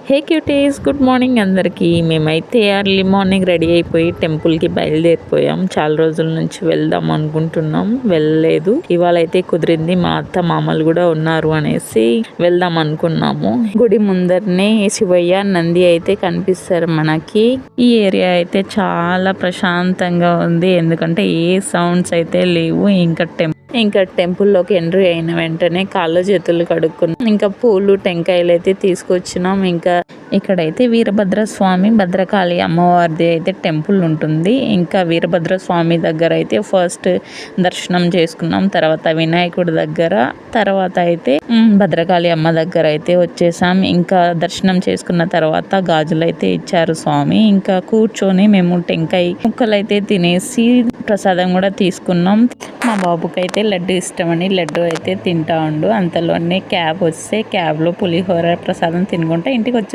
హే cuties, good morning అందరికీ. మేమైతే early morning ready అయిపోయి టెంపుల్కి బయలుదేరిపోయాం. చాలా రోజుల నుంచి వెళ్దాం అనుకుంటున్నాం, వెళ్ళలేదు. ఇవాళ అయితే కుదిరింది. మా అత్త మామలు కూడా ఉన్నారు అనేసి వెళ్దాం అనుకున్నాము. గుడి ముందరనే శివయ్య నంది అయితే కనిపిస్తారు మనకి. ఈ ఏరియా అయితే చాలా ప్రశాంతంగా ఉంది, ఎందుకంటే ఏ సౌండ్స్ అయితే లేవు. ఇంకా టెంపుల్లోకి ఎంట్రీ అయిన వెంటనే కాళ్ళు చేతులు కడుక్కున్నాం. ఇంకా పూలు టెంకాయలు అయితే తీసుకొచ్చినాం. ఇంకా ఇక్కడైతే వీరభద్ర స్వామి, భద్రకాళి అమ్మవారిది అయితే టెంపుల్ ఉంటుంది. ఇంకా వీరభద్ర స్వామి దగ్గర అయితే ఫస్ట్ దర్శనం చేసుకున్నాం. తర్వాత వినాయకుడి దగ్గర, తర్వాత అయితే భద్రకాళి అమ్మ దగ్గర అయితే వచ్చేసాం. ఇంకా దర్శనం చేసుకున్న తర్వాత గాజులు అయితే ఇచ్చారు స్వామి. ఇంకా కూర్చొని మేము టెంకాయ ముక్కలు అయితే తినేసి ప్రసాదం కూడా తీసుకున్నాం. మా బాబుకి అయితే లడ్డు ఇష్టమని లడ్డు అయితే తింటా ఉండు. అంతలోనే క్యాబ్ వస్తే క్యాబ్లో పులిహోర ప్రసాదం తినుకుంటే ఇంటికి వచ్చే